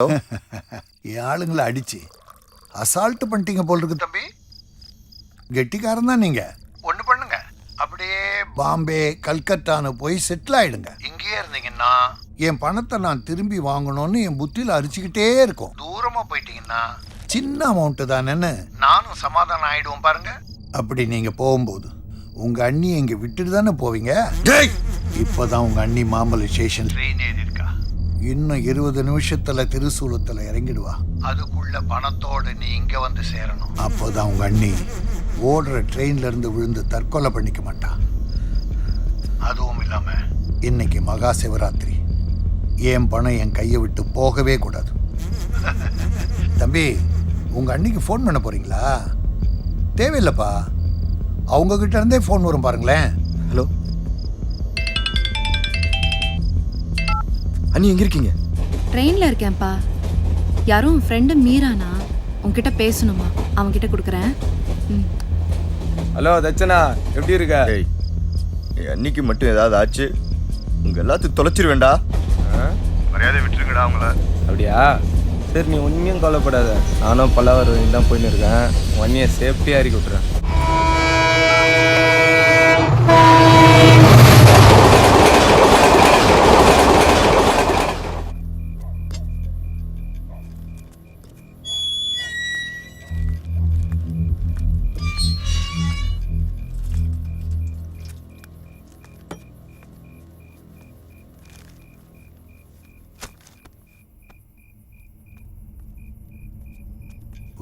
என் ஆளுங்களை அடிச்சு அசால்ட் பண்ணிட்டீங்க போல் இருக்கு தம்பி. கெட்டிக்காரன் தான் நீங்க. ஒண்ணு பண்ணுங்க, அப்படியே பாம்பே கல்கத்தான்னு போய் செட்டில் ஆயிடுங்க. இங்கேயே இருந்தீங்கன்னா என் பணத்தை நான் திரும்பி வாங்கணும்னு என் புத்தியில அரிச்சுக்கிட்டே இருக்கும். தூரமா போயிட்டீங்கன்னா சின்ன அமௌண்ட் தானேன்னு நானும் சமாதானம் ஆயிடுவோம் பாருங்க. அப்படி நீங்க போகும்போது உங்க அண்ணி இங்க விட்டுட்டு தானே போவீங்க. இப்பதான் உங்க அண்ணி மாம்பழ ஸ்டேஷன் ட்ரெயின் ஏறி இருக்கா. இன்னும் 20 நிமிஷத்துல திருசூலத்துல இறங்கிடுவா. அதுக்குள்ள பணத்தோட நீ இங்க வந்து சேரணும். அப்போதான் உங்க அண்ணி ஓடுற ட்ரெயின்ல இருந்து விழுந்து தற்கொலை பண்ணிக்க மாட்டா. அதுவும் இல்லாம இன்னைக்கு மகா சிவராத்திரி. என் பணம் என் கையை விட்டு போகவே கூடாது. தம்பி, உங்க அண்ணிக்கு ஃபோன் பண்ண போறீங்களா? தேவையில்லைப்பா, அவங்க கிட்ட இருந்தே ஃபோன் வரும் பாருங்களேன். ஹலோ அண்ணி, எங்க இருக்கீங்க? ட்ரெயின்ல இருக்கேன்ப்பா. யாரும் ஃப்ரெண்டு மீரானா உன்கிட்ட பேசணுமா? அவன்கிட்ட கொடுக்குறேன். ஹலோ தச்சனா, எப்படி இருக்க? என் அன்னிக்கு மட்டும் ஏதாவது ஆச்சு உங்க எல்லாத்துக்கும் தொலைச்சிருவேண்டா. மரியாதை விட்டுருங்கடா அவங்கள. அப்படியா? சரி, நீ ஒன்றும் கவலைப்படாத. நானும் பல்லாவரம் வரைக்கும் தான் போயின்னு இருக்கேன். ஒன்னியை சேஃப்டியாக இறக்கி விட்டுறேன்.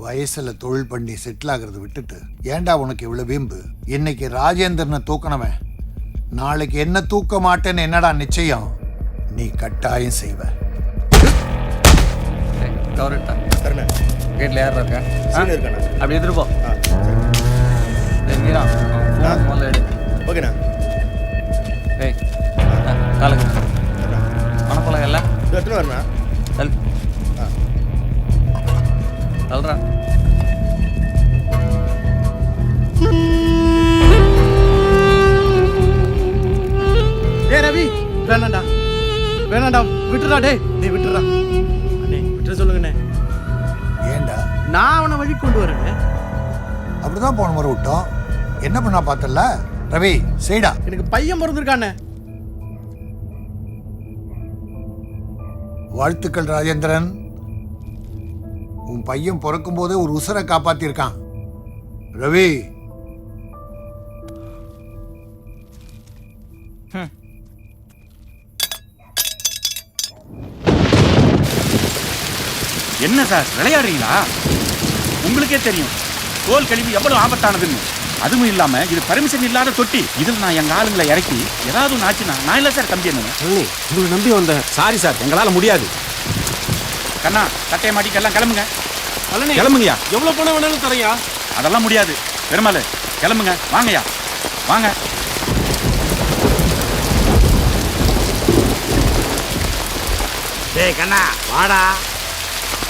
வயசுல தொழில் பண்ணி செட்டில் ஆகிறத விட்டுட்டு ஏன்டா உனக்கு இவ்வளவு வீம்பு? இன்னைக்கு ராஜேந்திரனை தூக்கணவன் நாளைக்கு என்ன தூக்க மாட்டேன்னு என்னடா நிச்சயம்? நீ கட்டாயம் செய்வ. வீட்டில் யார் இருக்கா? அப்படி எடுத்துட்டு போ. மீரா, முதல்ல எடு. ஓகேண்ணா. ஏய், காலுங்க மனப்பழம் எல்லாம் எத்தனை வரண்ணா? சொல்றா. டே ரவி, வேணாண்டா வேணாண்டா, விட்டுறா. டே டே விட்டுறா. அண்ணே விட்டுற சொல்லுங்கண்ணே. ஏன்டா? நான் அவனை வழி கொண்டு வரேங்க. அப்படிதான் போன முறை விட்டோம். என்ன பண்ணா பார்த்தல? ரவி, செய்டா. எனக்கு பையன் பிறந்திருக்கானே. வாழ்த்துக்கள் ராஜேந்திரன். உன் பையன் பிறக்கும் போதே ஒரு உசுரை காப்பாத்திருக்கான். ரவி, என்ன சார் விளையாடுறீங்களா? உங்களுக்கே தெரியும் தோல் கழிவு எவ்வளவு ஆபத்தானதுன்னு. அதுவும் இல்லாம இது பர்மிஷன் இல்லாத தொட்டி. இதில் நான் எங்க ஆளுங்களை இறக்கி ஏதாவது ஒன்று ஆச்சுன்னா நான் இல்லை சார் தம்பி. என்ன உங்களை நம்பி வந்தேன். சாரி சார், எங்களால முடியாது. கண்ணா, கட்டையை மாட்டிக்கெல்லாம் கிளம்புங்க. கிளம்புங்கயா. எவ்வளவு பணம் வேணாலும் தரையா? அதெல்லாம் முடியாது. பெருமாள் கிளம்புங்க. வாங்கய்யா, வாங்க. டேய் கண்ணா, வாடா.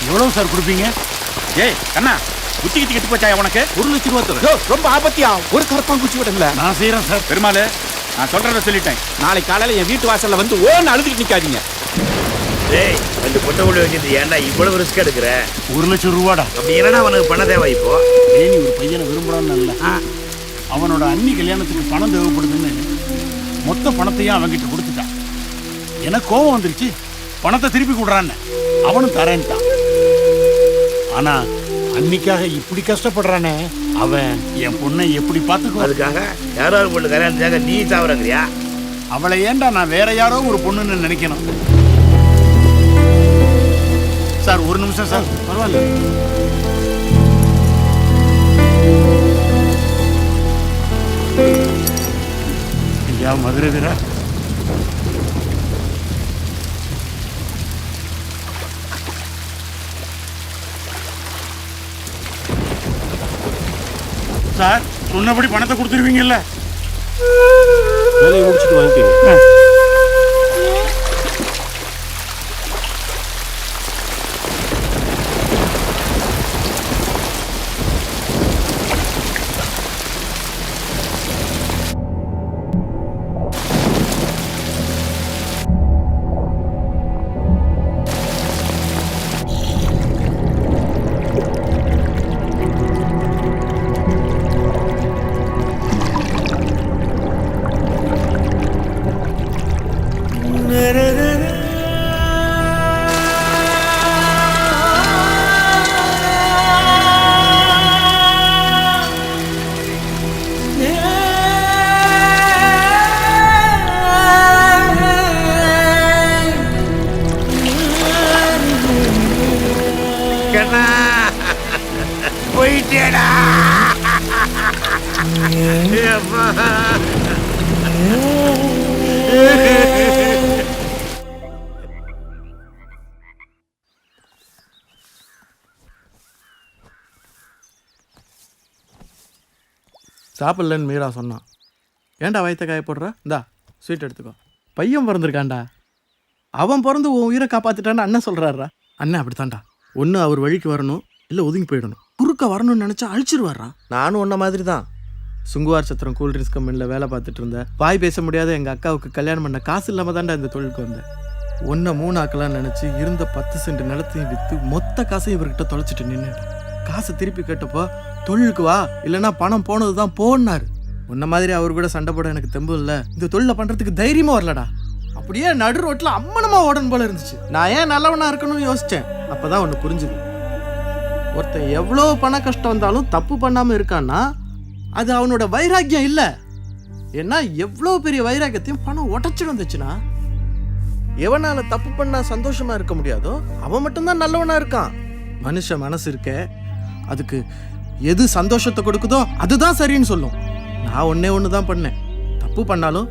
எவ்வளவு சார் கொடுப்பீங்க? ஏய் கண்ணா, குச்சி கிட்டி கட்டி போச்சாயா உனக்கு? 1 லட்சம் ரூபாய் தரேன். ரொம்ப ஆபத்தியா? ஒரு கரப்பாங்குச்சி விடுங்களேன். நான் செய்யறேன் சார். பெருமாள், நான் சொல்றத சொல்லிட்டேன். நாளைக்கு காலையில என் வீட்டு வாசல்ல வந்து ஓன்னு அழுதுட்டு நிக்காதீங்க. டேய், வந்து பொட்டை புள்ளி வச்சுட்டு ஏன்டா இவ்வளவு ரிஸ்க் எடுக்கிற? 1 லட்சம் ரூபாடா. அப்படி என்னடா அவனுக்கு பண்ண தேவை இப்போ? நீ ஒரு பையனை விரும்புறான்னு இல்ல, அவனோட அண்ணி கல்யாணத்துக்கு பணம் தேவைப்படுதுன்னு மொத்த பணத்தையும் அவன்கிட்ட கொடுத்துட்டான். எனக்கு கோபம் வந்துருச்சு. பணத்தை திருப்பி கொடுறான்னு அவனும் தரேன்ட்டான். ஆனா அன்னிக்காக இப்படி கஷ்டப்படுறானே, அவன் என் பொண்ணை எப்படி பார்த்துக்கோ? அதுக்காக யாராவது பொண்ணு கல்யாணத்துக்காக நீ சாவறங்கிறியா? அவளை ஏன்டா நான் வேற யாரோ ஒரு பொண்ணுன்னு நினைக்கணும்? சார் 1 நிமிஷம் சார். பரவாயில்ல. ஐயா மதுரை வீரா, சார் சொன்னபடி பணத்தை கொடுத்துருவீங்கல்ல? வேலையை முடிச்சுட்டு வாங்கிக்கோங்க. கண்ணா போயிட்டேடா. அப்பா. சாப்பிட்லன்னு மீரா சொன்னான். ஏன்டா வயிற்ற காய போடுற? இந்தா ஸ்வீட் எடுத்துக்கோ. பையன் பிறந்திருக்காண்டா. அவன் பிறந்து உன் உயிரை காப்பாற்றிட்டான்னு அண்ணன் சொல்கிறாரா? அண்ணன் அப்படித்தான்டா. ஒன்று அவர் வழிக்கு வரணும், இல்லை ஒதுங்கி போயிடணும். குறுக்க வரணும்னு நினச்சா அழிச்சிருவாரா. நானும் உன்ன மாதிரி தான். சுங்குவார் சத்திரம் கூல்ட்ரிங்க்ஸ் கம்பெனியில் வேலை பார்த்துட்டு இருந்தேன். வாய் பேச முடியாத எங்கள் அக்காவுக்கு கல்யாணம் பண்ண காசு இல்லாமல் தான்டா இந்த தொழிலுக்கு வந்தேன். ஒன்றை 3 ஆக்கலாம்னு நினச்சி இருந்த 10 சென்ட் நிலத்தையும் விற்று மொத்த காசையும் இவர்கிட்ட தொலைச்சிட்டு நின்றுட்டேன். காசை திருப்பி கேட்டப்போ தொழிலுக்கு வா, இல்லைன்னா பணம் போனது தான் போனாரு. உன்ன மாதிரி அவர் கூட சண்டை போட எனக்கு தெம்பு இல்லை. இந்த தொழிலை பண்ணுறதுக்கு தைரியமாக வரலடா. அப்படியே நடு ரோட்டில் அம்மனமா ஓடணும் போல இருந்துச்சு. நான் ஏன் நல்லவனா இருக்கணும்னு யோசித்தேன். அப்போ தான் ஒன்று புரிஞ்சுது. ஒருத்தன் எவ்வளோ பண கஷ்டம் வந்தாலும் தப்பு பண்ணாமல் இருக்கான்னா அது அவனோட வைராக்கியம் இல்லை. ஏன்னா எவ்வளோ பெரிய வைராக்கியத்தையும் பணம் உடச்சிட்டு வந்துச்சுன்னா, எவனால தப்பு பண்ணா சந்தோஷமா இருக்க முடியாதோ அவன் மட்டும்தான் நல்லவனா இருக்கான். மனுஷ மனசு இருக்க, அதுக்கு எது சந்தோஷத்தை கொடுக்குதோ அதுதான் சரின்னு சொல்லும். நான் ஒன்று தான் பண்ணேன். தப்பு பண்ணாலும்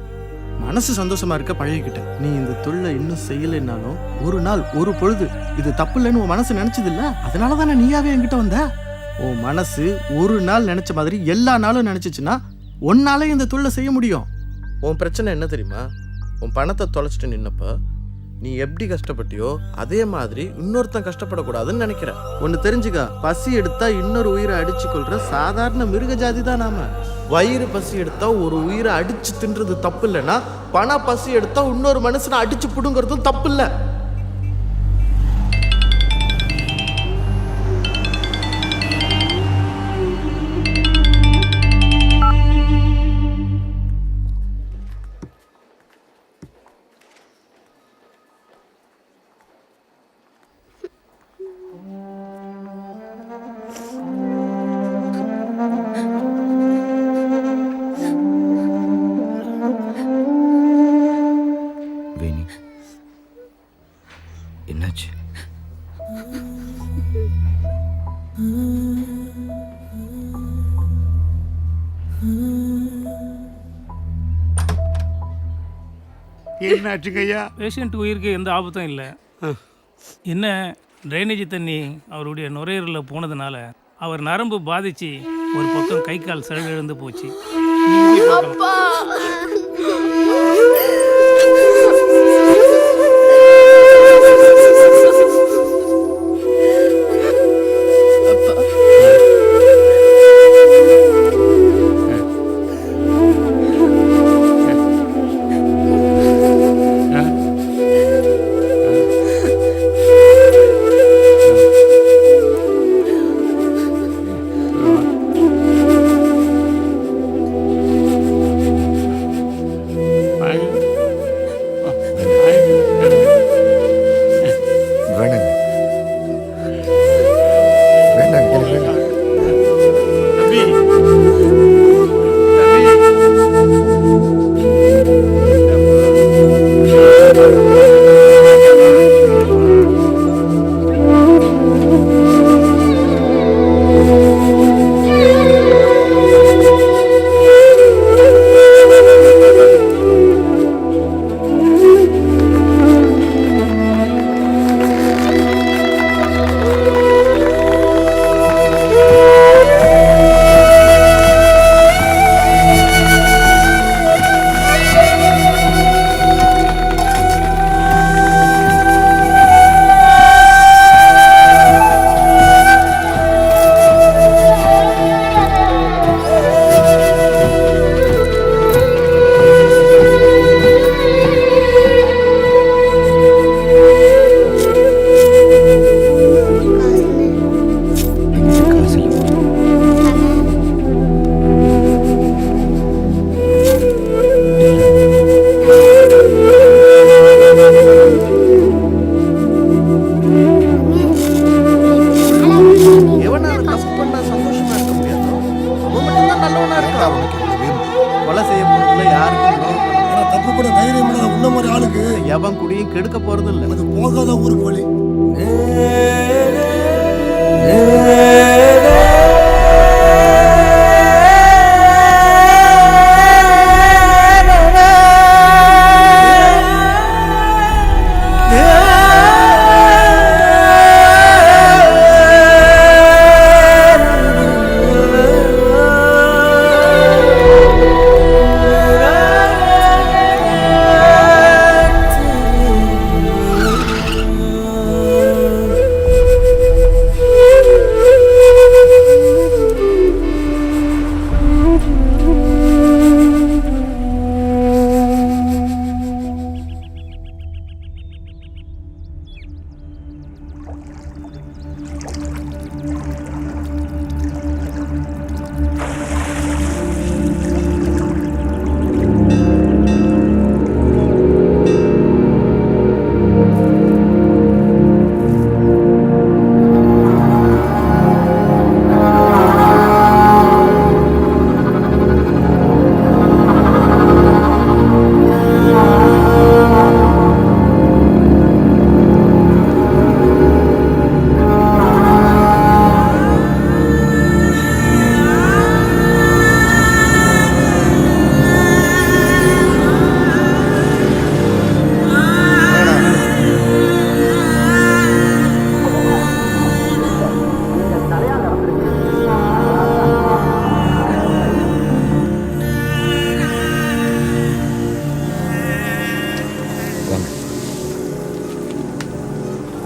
மனசு சந்தோஷமா இருக்க பழகிக்கிட்டேன். நீ இந்த தொழிலை இன்னும் செய்யலைன்னாலும் ஒரு நாள் ஒரு பொழுது இது தப்பு இல்லைன்னு உன் மனசு நினைச்சது இல்லை. அதனால தானே நீயாவே என்கிட்ட வந்த. உன் மனசு ஒரு நாள் நினைச்ச மாதிரி எல்லா நாளும் நினைச்சிச்சுன்னா ஒன்னாலே இந்த தொழிலை செய்ய முடியும். உன் பிரச்சனை என்ன தெரியுமா? உன் பணத்தை தொலைச்சிட்டு நின்னப்ப நீ எப்படி கஷ்டப்பட்டியோ அதே மாதிரி இன்னொருத்தன் கஷ்டப்படக்கூடாதுன்னு நினைக்கிற. ஒன்னு தெரிஞ்சுக்க, பசி எடுத்தா இன்னொரு உயிரை அடிச்சு கொள்ற சாதாரண மிருக ஜாதி தான் நாம. வயிறு பசி எடுத்தா ஒரு உயிரை அடிச்சு தின்றது தப்பு இல்லைன்னா, பண பசி எடுத்தா இன்னொரு மனுஷனை அடிச்சு புடுங்கிறதும் தப்பு இல்லை. வேணி, என்னாச்சு? என்னாச்சுங்க ஐயா? பேஷண்ட் உயிருக்கு எந்த ஆபத்தும் இல்லை. என்ன ட்ரைனேஜ் தண்ணி அவருடைய நுரையீரலில் போனதுனால அவர் நரம்பு பாதிச்சு ஒரு பக்கம் கை கால் செயலிழந்து போச்சு. நீங்க போய் பார்க்கலாம்.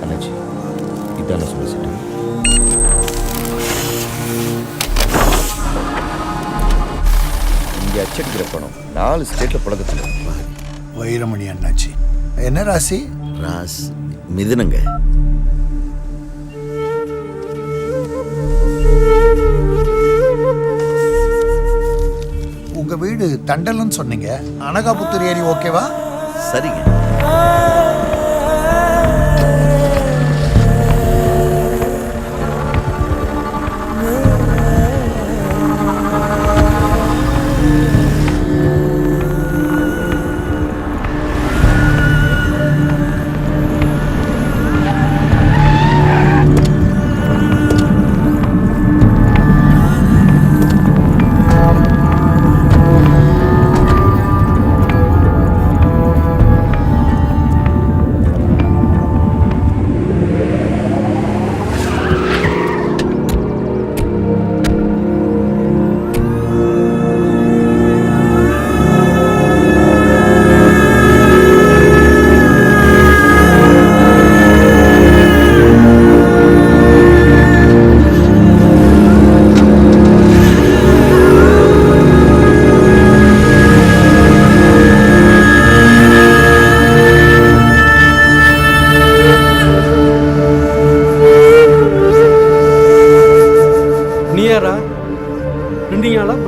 அண்ணாச்சி இதான சொல்லிட்டேன். இங்கே அச்சடிக்கிற பணம் 4 ஸ்டேட்டில் புழக்கத்தில். வைரமணி அண்ணாச்சி. என்ன ராசி? ராஸ் மிதுனங்க. உங்க வீடு தண்டல்னு சொன்னீங்க. அனகாபுத்தூர் ஏரி ஓகேவா? சரிங்க.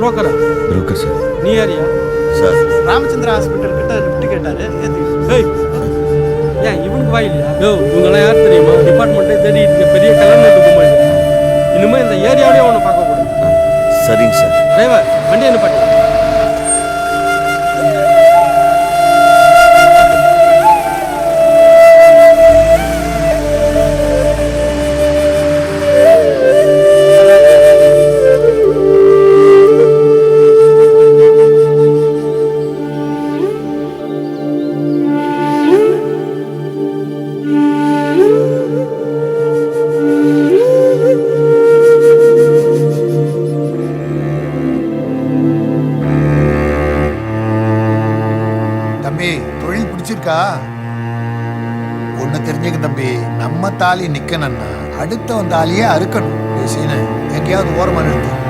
புரோக்கரா? Broker sir. நீ யாரியா? சார் ராமச்சந்திரா ஹாஸ்பிட்டல் கிட்ட லிஃப்ட் கேட்டாரு. ஏய் ஏன் இவனுக்கு வாய் இல்லையா? யோ இவங்கெல்லாம் யார் தெரியுமா? டிபார்ட்மெண்ட்டே தேடிட்டு பெரிய கல்யாணம் கும்பல். இனிமே இந்த ஏரியாவிலே அவனை பார்க்க கூடாது. சரிங்க சார். டிரைவர் வண்டி என்ன பண்ணி? ஒண்ணு தெரிஞ்சுக்க தம்பி, நம்ம தாலி நிக்கணும்னா அடுத்த தாலியே அறுக்கணும். சீன எங்கேயாவது ஓரமா நிறுத்து.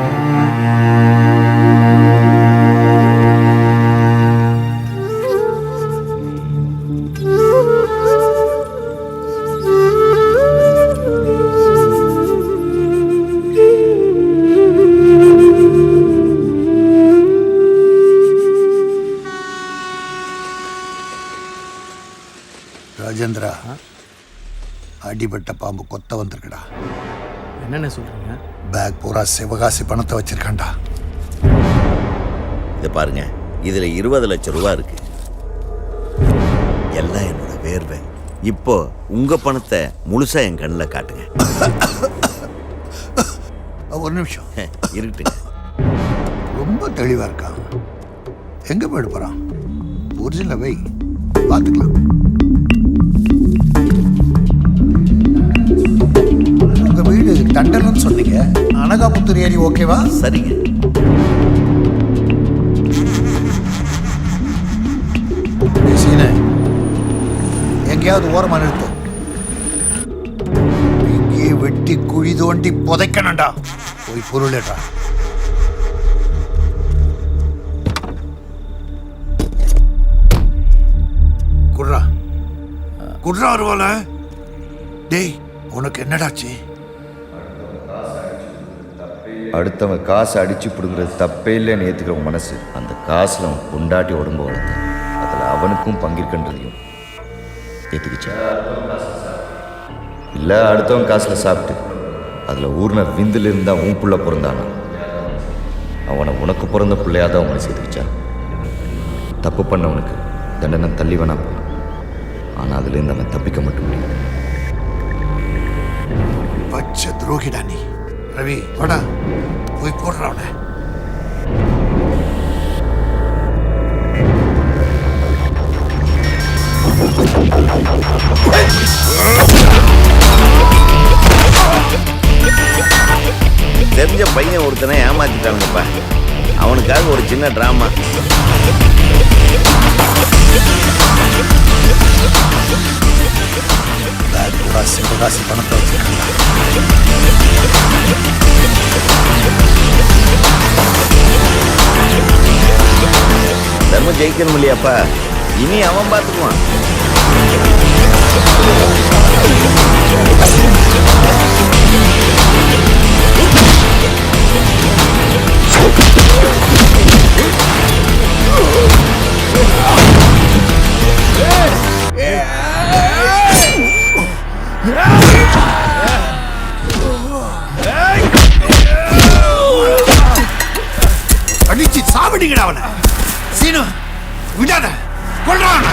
ராஜேந்திரா, அடிபட்ட பாம்பு கொத்த வந்திருக்குடா. என்னென்ன சொல்றீங்க? பேக் பூரா சிவகாசி பணத்தை வச்சிருக்காண்டா. இதை பாருங்க, இதுல 20 லட்சம் ரூபா இருக்கு. எல்லாம் என்னோட வேர்வை. இப்போ உங்க பணத்தை முழுசா என் கண்ணில் காட்டுங்க. ஒரு நிமிஷம் இருக்கட்டுங்க. ரொம்ப தெளிவா இருக்கான். எங்க போயிட போறான்? ஒரிஜினல் வை, பார்த்துக்கலாம். உங்க வீடு தண்டல்னு சொன்னீங்க. அனகாபுத்தூர் ஏரி ஓகேவா? சரிங்க. எங்கேயாவது ஓரமா நிறுத்து. இங்கே வெட்டி குழி தோண்டி புதைக்கணும்டா. போய் பொருளேடா. குட்ரா குட்ரா வருவால. டேய், உனக்கு என்னடாச்சு? அடுத்தவன் காசை அடிச்சு பிடுங்குறது தப்பே இல்லைன்னு ஏற்றுக்கிறவங்க மனசு அந்த காசில் அவன் கொண்டாட்டி உடம்பு வளர்த்து அதில் அவனுக்கும் பங்கிருக்கின்றதையும் ஏற்றுக்குச்சா? இல்லை அடுத்தவன் காசில் சாப்பிட்டு அதில் ஊர்ன விந்தில் இருந்தால் உன் புள்ள பிறந்தானா அவனை உனக்கு பிறந்த பிள்ளையாக தான் அவனை சேர்த்துக்கிச்சா? தப்பு பண்ணவனுக்கு தண்டனை தள்ளி வேணா போகலாம், ஆனால் அதுலேருந்து அவன் தப்பிக்க மட்டும் முடியாது. பச்சை துரோகிடா நீ. ரவி வாடா, போய் போடுற அவனை. தெரிஞ்ச பையன் ஒருத்தனை ஏமாத்திட்டானுங்கப்பா. அவனுக்காக ஒரு சின்ன டிராமா. சிவகாசி பணத்தை வச்சிருக்காங்க. தர்மம் ஜெயிக்கணும் இல்லையாப்பா, இனி அவன் பார்த்துக்குவான். அடிச்சு சாவடிங்கடா அவனை. சீனு விடாத, கொல்றான்.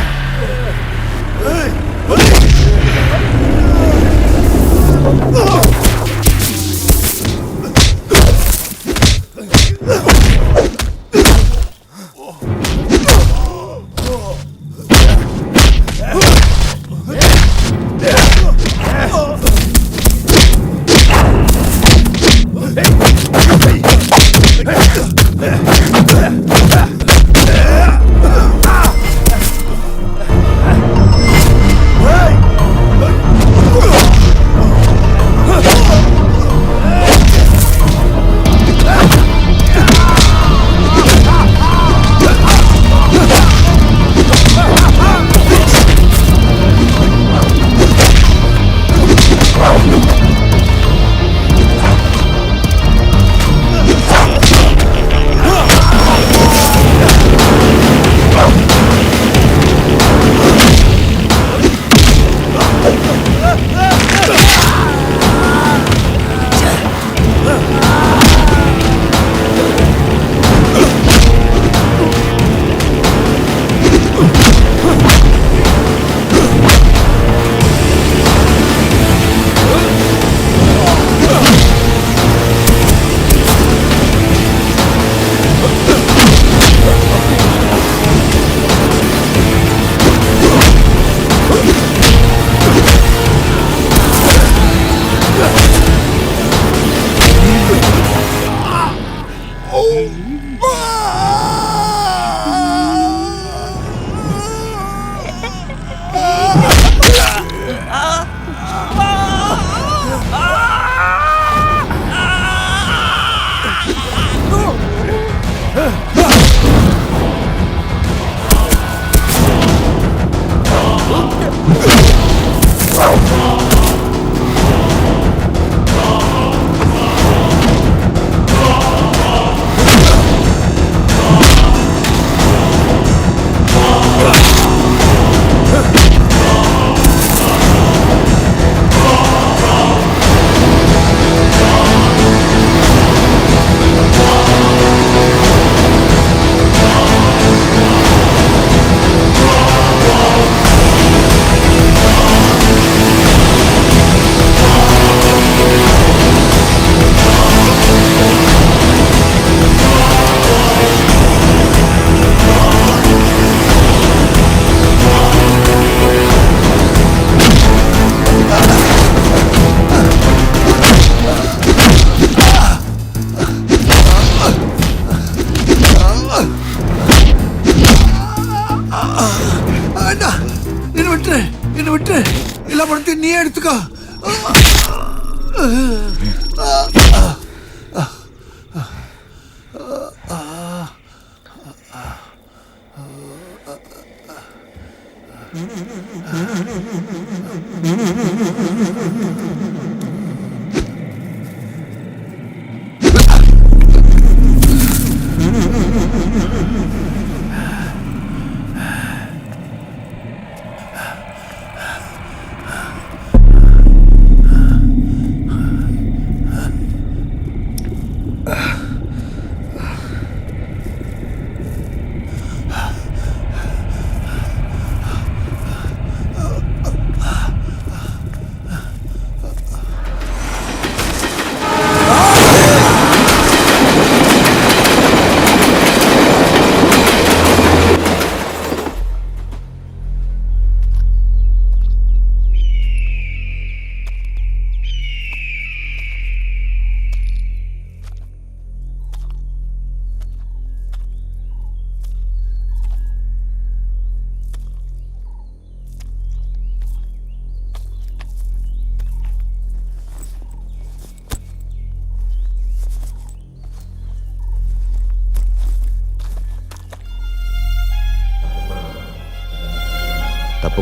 நீ எடுத்துக்கோ.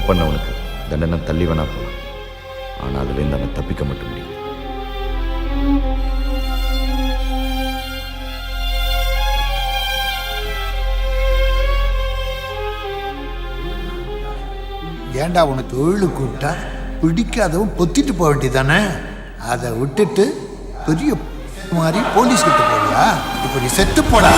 பண்ணவனுக்கு தண்டனை தள்ளி வேணா போகலாம், ஆனால் அதுலேருந்து அவன் தப்பிக்க மட்டும் முடியும். ஏண்டா உனக்கு தொழிலு கூப்பிட்டா பிடிக்காதவன் பொத்திட்டு போக வேண்டியதானே? அதை விட்டுட்டு பெரிய மாதிரி போலீஸ் கிட்ட போறியா? இப்படி செத்து போடா.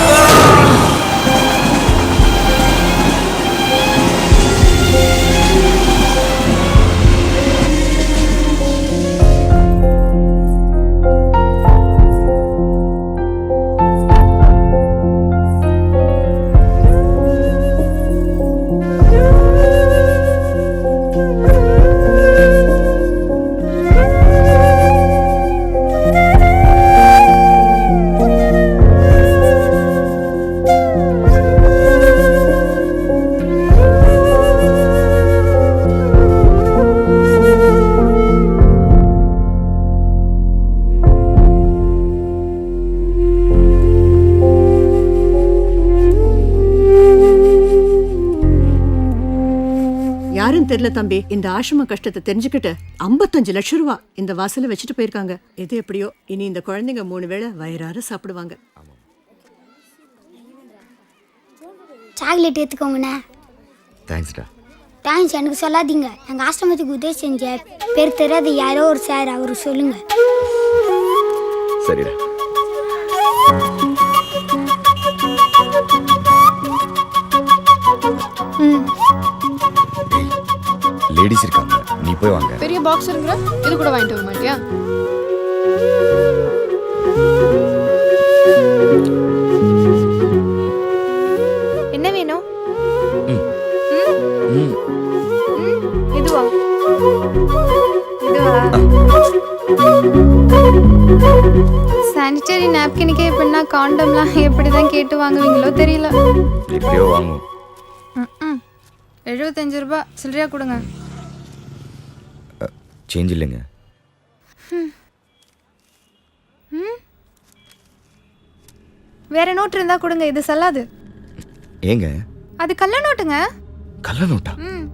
யாரும் தெரியல தம்பி, இந்த ஆசிரம கஷ்டத்தை தெரிஞ்சுக்கிட்டு 55 லட்சம் ரூபா இந்த வாசல்ல வச்சுட்டு போயிருக்காங்க. எது எப்படியோ இனி இந்த குழந்தைங்க 3 வேளை வயிறார சாப்பிடுவாங்க. சாக்லேட் எடுத்துக்கோங்கண்ணே. தேங்க்ஸ்டா. தேங்க்ஸ் எனக்கு சொல்லாதீங்க. எங்கள் ஆசிரமத்துக்கு உதவி செஞ்ச பேர் தெரியாத யாரோ ஒரு சார், அவரு சொல்லுங்க. சரிடா. லேடிஸ் இருக்காங்க, நீ போய் வாங்க. பெரிய பாக்ஸ் இருக்கிற இது கூட வாங்கிட்டு வர மாட்டியா? என்ன வேணும்? இதுவா? இதுவா? சானிட்டரி நாப்கினுக்கே எப்படின்னா காண்டம்லாம் எப்படிதான் கேட்டு வாங்குவீங்களோ தெரியல. எப்படியோ வாங்குவோம். 75 ரூபாய் சில்லறையா கொடுங்க. சேஞ்ச் இல்லைங்க. வேற நோட் இருந்தா கொடுங்க, இது செல்லாது. ஏங்க? அது கள்ள நோட்டுங்க. கள்ள நோட்டா? ம்